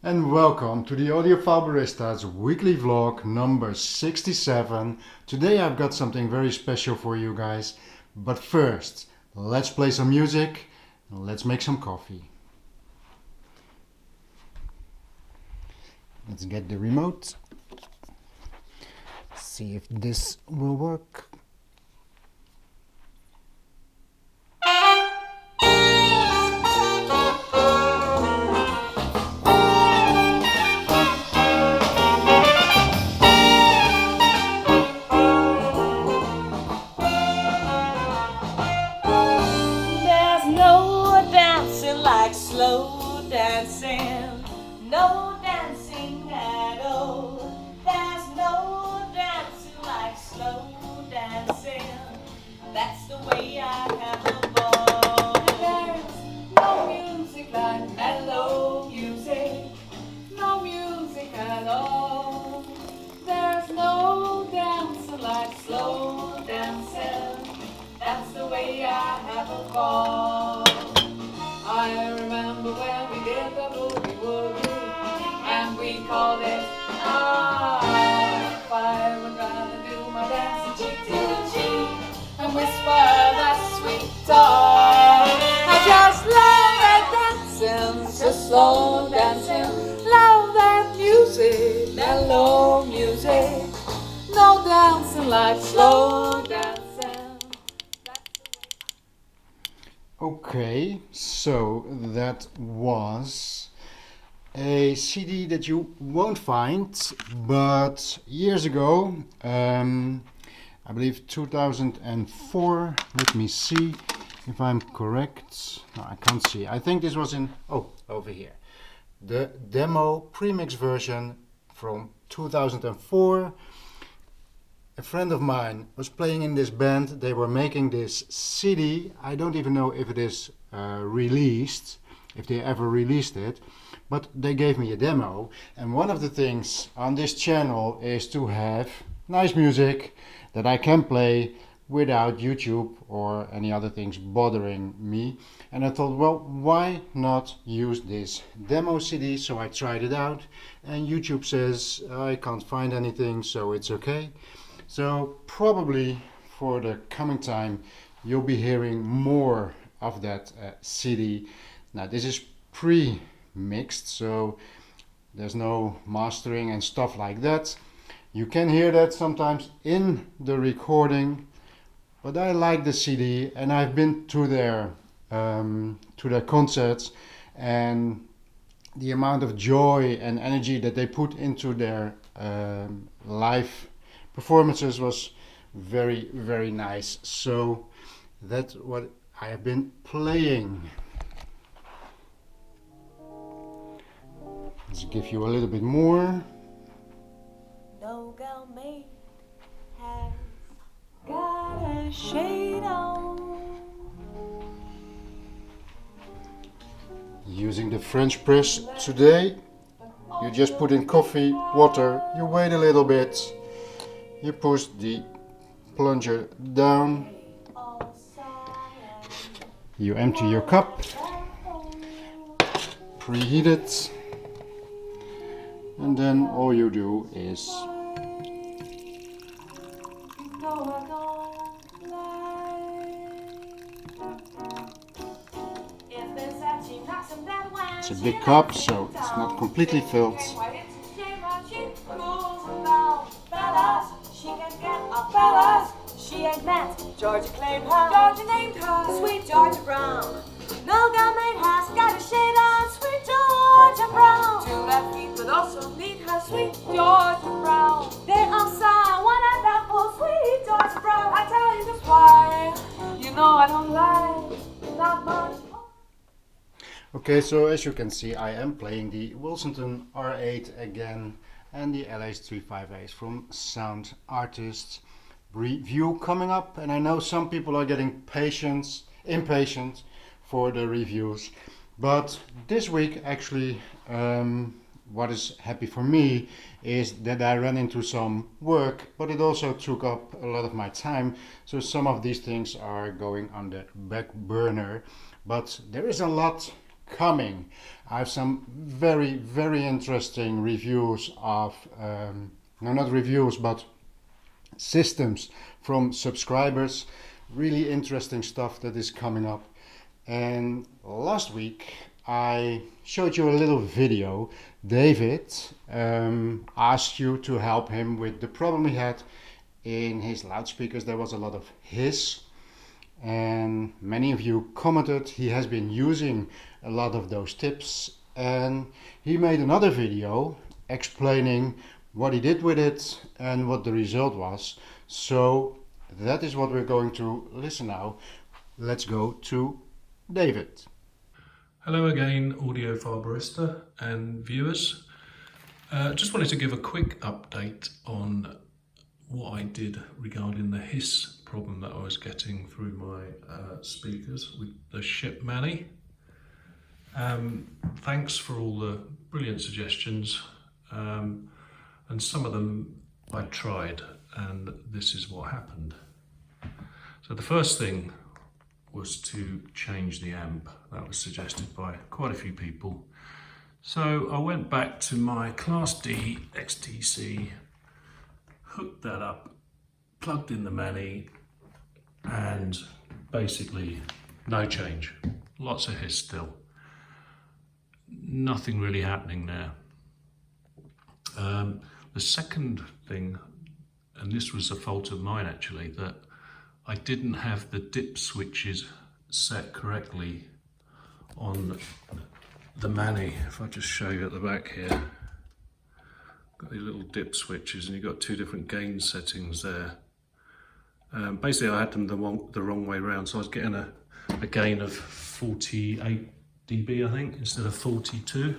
And welcome to the Audiophile Barista's weekly vlog number 67. Today I've got something very special for you guys. But first, let's play some music and let's make some coffee. Let's get the remote. See if this will work. Slow dancing, no dancing at all. There's no dancing like slow dancing. That's the way I have a ball. There's no music like mellow music, no music at all. There's no dancing like slow dancing. That's the way I have a ball. I remember when we did the boogie woogie, and we called it I would rather do my dance cheek to cheek and whisper that sweet talk. I just love that dancing, just slow dancing. Love that music, mellow music. No dancing like slow dancing. Okay, so that was a CD that you won't find, but years ago, I believe 2004, let me see if I'm correct. No, I can't see. I think this was in, over here. The demo premix version from 2004. A friend of mine was playing in this band. They were making this CD. I don't even know if it is released, if they ever released it, but they gave me a demo. And one of the things on this channel is to have nice music that I can play without YouTube or any other things bothering me. And I thought, well, why not use this demo CD? So I tried it out, and YouTube says I can't find anything, so it's okay. So probably for the coming time you'll be hearing more of that CD. Now this is pre-mixed, so there's no mastering and stuff like that. You can hear that sometimes in the recording, but I like the CD, and I've been to their concerts, and the amount of joy and energy that they put into their live performances was very, very nice. So that's what I have been playing. Let's give you a little bit more. No girl mate has got a shade on. Using the French press today. You just put in coffee, water, you wait a little bit. You push the plunger down, you empty your cup, preheat it, and then all you do is it's a big cup, so it's not completely filled. She ain't met Georgia claimed her. Georgia named her Sweet Georgia Brown. No girl mate has got a shade on Sweet Georgia Brown. 2 left feet but also need her Sweet Georgia Brown. They all saw one and that for Sweet Georgia Brown. I tell you just why. You know I don't like not much. Okay, so as you can see, I am playing the Willsenton R8 again and the LS3 5As from SoundArtist review coming up, and I know some people are getting impatient for the reviews, but this week actually what is happy for me is that I ran into some work, but it also took up a lot of my time, so some of these things are going on the back burner, but there is a lot coming. I have some very interesting reviews of, no, not reviews, but systems from subscribers. Really interesting stuff that is coming up. And last week I showed you a little video. David asked you to help him with the problem he had in his loudspeakers. There was a lot of hiss, and many of you commented he has been using a lot of those tips, and he made another video explaining what he did with it and what the result was. So that is what we're going to listen now. Let's go to David. Hello again, Audiophile Barista and viewers. Just wanted to give a quick update on what I did regarding the hiss problem that I was getting through my speakers with the Schiit Mani. Thanks for all the brilliant suggestions, and some of them I tried, and this is what happened. So the first thing was to change the amp. That was suggested by quite a few people. So I went back to my Class D XTC, hooked that up, plugged in the Mani, and basically no change. Lots of hiss still. Nothing really happening there. The second thing, and this was a fault of mine actually, that I didn't have the dip switches set correctly on the Mani. If I just show you at the back here, got these little dip switches, and you've got two different gain settings there. Basically I had them the wrong way around, so I was getting a gain of 48 dB I think instead of 42.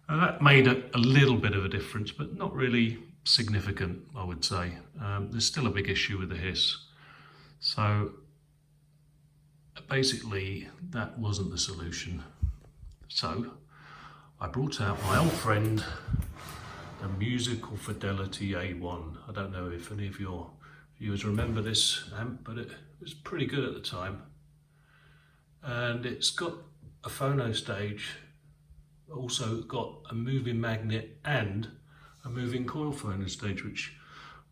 And that made a little bit of a difference, but not really significant, I would say. There's still a big issue with the hiss. So basically that wasn't the solution. So I brought out my old friend, the Musical Fidelity A1. I don't know if any of your viewers remember this amp, but it was pretty good at the time. And it's got a phono stage, also got a moving magnet and a moving coil phono stage, which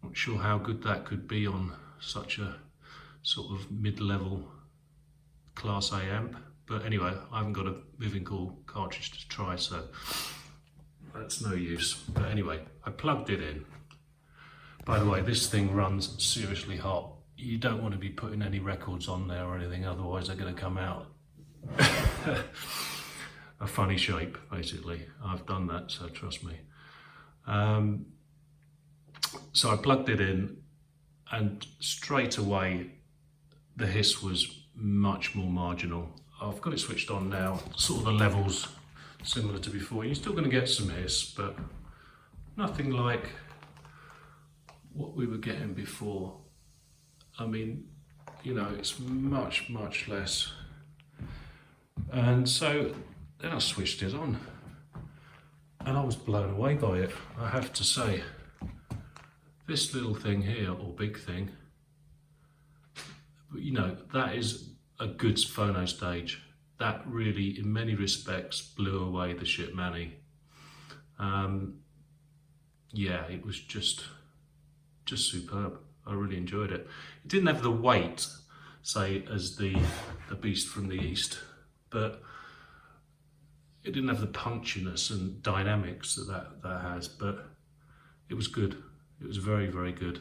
I'm not sure how good that could be on such a sort of mid-level Class A amp. But anyway, I haven't got a moving coil cartridge to try, so that's no use. But anyway, I plugged it in. By the way, this thing runs seriously hot. You don't want to be putting any records on there or anything, otherwise they're going to come out a funny shape, basically. I've done that, so trust me. So I plugged it in, and straight away the hiss was much more marginal. I've got it switched on now, sort of the levels similar to before. You're still going to get some hiss, but nothing like what we were getting before. I mean, you know, it's much less. And so then I switched it on, and I was blown away by it, I have to say. This little thing here, or big thing, you know, that is a good phono stage. That really, in many respects, blew away the Schiit Mani. Yeah, it was just superb. I really enjoyed it. It didn't have the weight, say, as the Beast from the East, but it didn't have the punchiness and dynamics that has, but it was good. It was very good.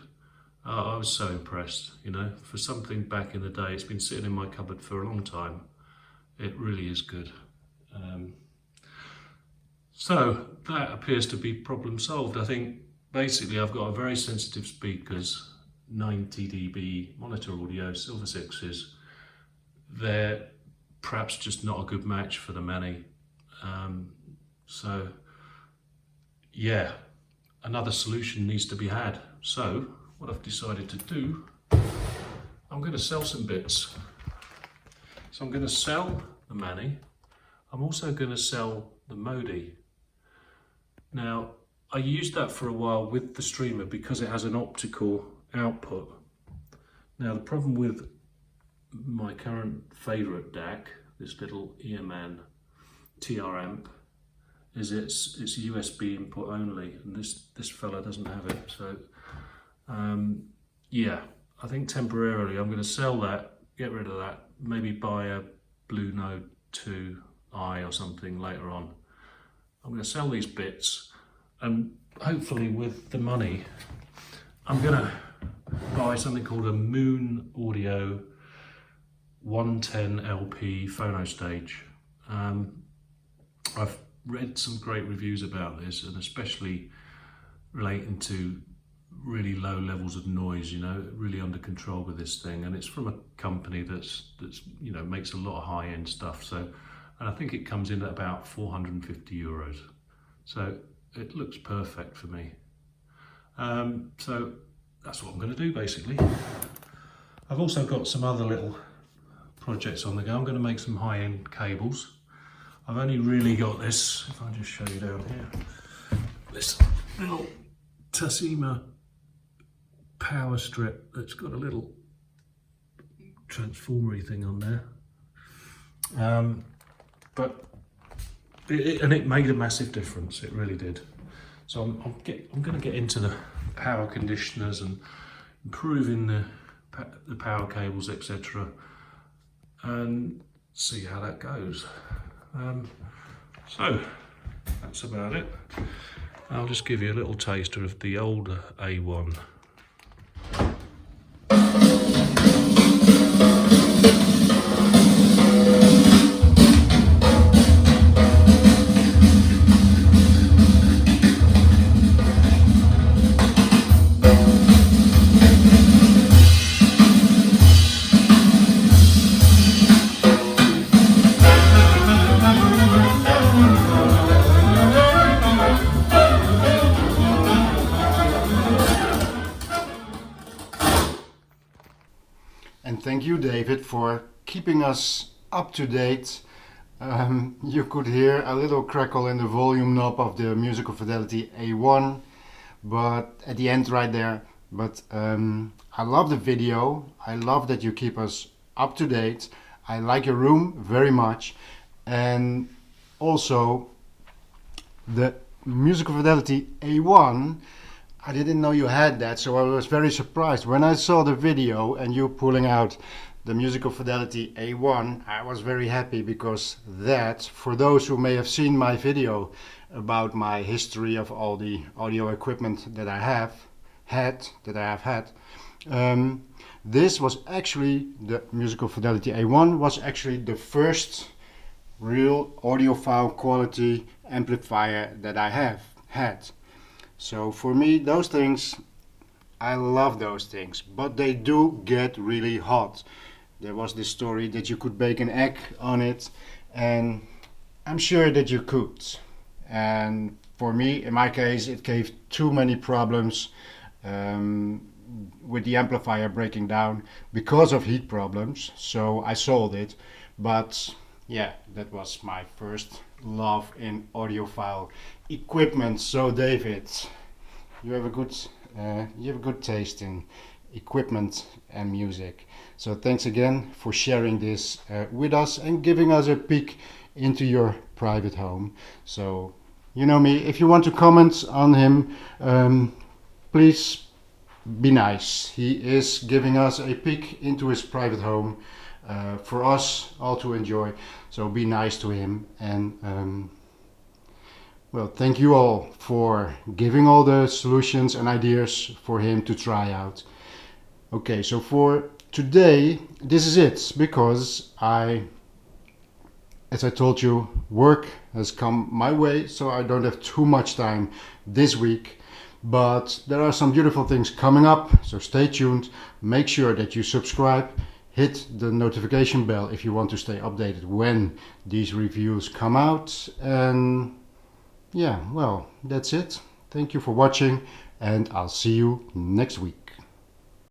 I was so impressed, you know, for something back in the day. It's been sitting in my cupboard for a long time. It really is good. So that appears to be problem solved. I think basically I've got a very sensitive speakers, 90 dB monitor audio, Silver 6s. They're perhaps just not a good match for the Mani. So yeah, another solution needs to be had. So what I've decided to do, I'm going to sell some bits. So I'm going to sell the Mani. I'm also going to sell the Modi. Now, I used that for a while with the streamer because it has an optical output. Now, the problem with my current favourite DAC, this little Earman TR amp is it's USB input only, and this fella doesn't have it. So yeah, I think temporarily I'm going to sell that, get rid of that, maybe buy a Blue Node 2i or something later on. I'm going to sell these bits, and hopefully with the money I'm going to buy something called a Moon Audio 110 LP phono stage. I've read some great reviews about this, and especially relating to really low levels of noise, you know, really under control with this thing. And it's from a company that's you know, makes a lot of high-end stuff. So, and I think it comes in at about 450 euros. So it looks perfect for me. So that's what I'm going to do basically. I've also got some other little projects on the go. I'm going to make some high-end cables. I've only really got this, if I just show you down here, this little Tassima power strip that's got a little transformery thing on there. But it made a massive difference, it really did. So I'm going to get into the power conditioners and improving the power cables, etc., and see how that goes. So that's about it. I'll just give you a little taster of the older A1. And thank you, David, for keeping us up to date. You could hear a little crackle in the volume knob of the Musical Fidelity A1, but at the end right there. But I love the video. I love that you keep us up to date. I like your room very much. And also the Musical Fidelity A1, I didn't know you had that, so I was very surprised. When I saw the video and you pulling out the Musical Fidelity A1, I was very happy, because that, for those who may have seen my video about my history of all the audio equipment that I have had, this was actually, the Musical Fidelity A1 was actually the first real audiophile quality amplifier that I have had. So for me, those things, I love those things, but they do get really hot. There was this story that you could bake an egg on it, and I'm sure that you could. And for me, in my case, it gave too many problems with the amplifier breaking down because of heat problems, so I sold it. But yeah, that was my first love in audiophile equipment. So David, you have a good taste in equipment and music. So thanks again for sharing this with us and giving us a peek into your private home. So you know me, if you want to comment on him, please be nice. He is giving us a peek into his private home for us all to enjoy. So be nice to him. And well, thank you all for giving all the solutions and ideas for him to try out. Okay, so for today, this is it, because as I told you, work has come my way, so I don't have too much time this week. But there are some beautiful things coming up, so stay tuned. Make sure that you subscribe, hit the notification bell if you want to stay updated when these reviews come out. And yeah, well, that's it. Thank you for watching, and I'll see you next week.